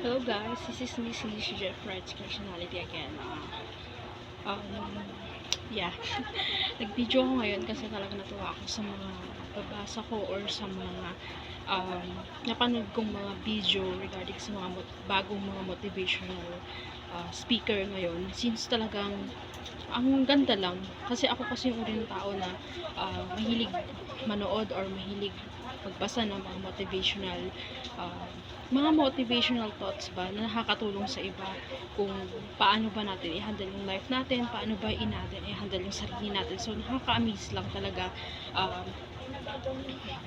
Hello guys, this is Miss Alicia Jeff Wright's personality again. Yeah, nag-video ako ngayon kasi talaga natuwa ako sa mga babasa ko or sa mga napanood kong mga video regarding sa mga bagong mga motivational speaker ngayon. Since talagang ang ganda lang kasi ako kasi yung uri ng tao na mahilig manood or mahilig magbasa ng uh, mga motivational thoughts ba na nakakatulong sa iba kung paano ba natin i-handle yung life natin, paano ba i-handle yung sarili natin. So nakaka-amaze lang talaga um,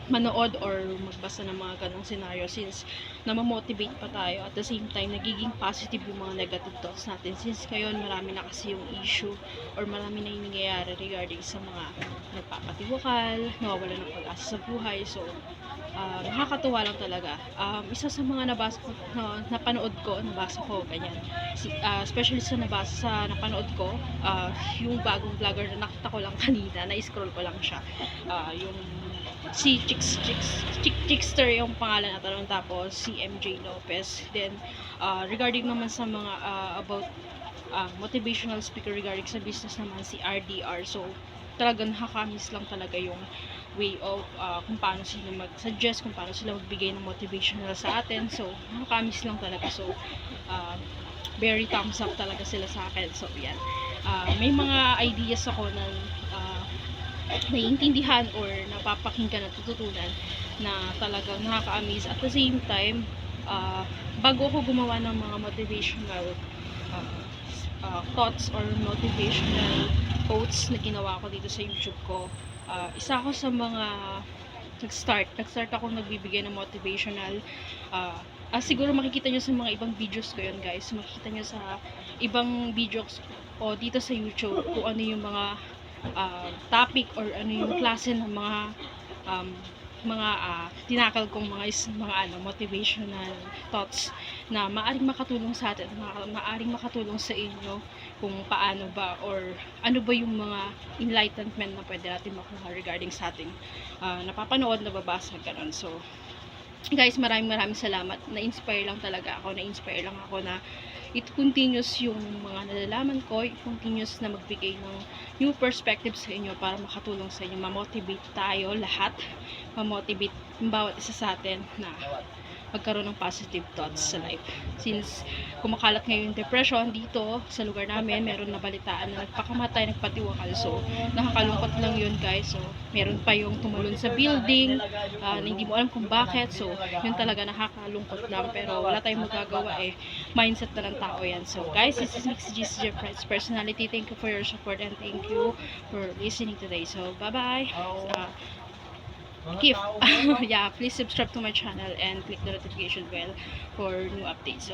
manood or magbasa ng mga ganong scenario since namamotivate pa tayo at the same time nagiging positive yung mga negative thoughts natin since ngayon marami na kasi yung issue or marami na yung nangyayari regarding sa mga nagpapatiwakal, nawawalan ng pag-asa sa buhay. So nakakatuwa lang talaga. Isa sa mga napanood ko, nabasa ko, ganyan. Especially sa napanood ko, yung bagong vlogger na nakita ko lang kanina, na-scroll ko lang siya. Yung si Chickster yung pangalan na tanong, tapos si MJ Lopez. Then, regarding naman sa mga about motivational speaker regarding sa business naman, si RDR. So, talagang nakakamiss lang talaga yung way of kung paano sila mag-suggest, kung paano sila magbigay ng motivational sa atin. So, nakakamiss lang talaga. So, very thumbs up talaga sila sa akin. So, yan. May mga ideas ako na naiintindihan or napapakinggan at tututunan na talagang nakaka-amaze. At the same time, bago ako gumawa ng mga motivational thoughts or motivational quotes na ginawa ko dito sa YouTube ko, isa ako sa mga nag-start ako nagbibigay ng motivational siguro makikita nyo sa mga ibang videos ko yun guys, makikita nyo sa ibang videos o dito sa YouTube kung ano yung mga topic or ano yung klase ng mga tinakal kong mga motivational thoughts na maaring makatulong sa atin, maaring makatulong sa inyo kung paano ba or ano ba yung mga enlightenment na pwede natin makuha regarding sa ating napapanood, nababasa, ganun. So guys, maraming salamat. Na-inspire lang ako na it continuous yung mga nalalaman ko, it continuous na magbigay ng new perspective sa inyo para makatulong sa inyo, ma-motivate tayo lahat, ma-motivate yung bawat isa sa atin na magkaroon ng positive thoughts sa life. Since kumakalat ngayon yung depression dito sa lugar namin, meron na balitaan na nagpakamatay, nagpatiwakal. So, nakakalungkot lang yun guys. So, meron pa yung tumalon sa building, na hindi mo alam kung bakit. So, yun talaga nakakalungkot lang. Pero wala tayong magagawa mindset na ng tao yan. So, guys, this is Mixie GC Pride's personality. Thank you for your support and thank you for listening today. So, bye-bye. Yeah, please subscribe to my channel and click the notification bell for new updates. So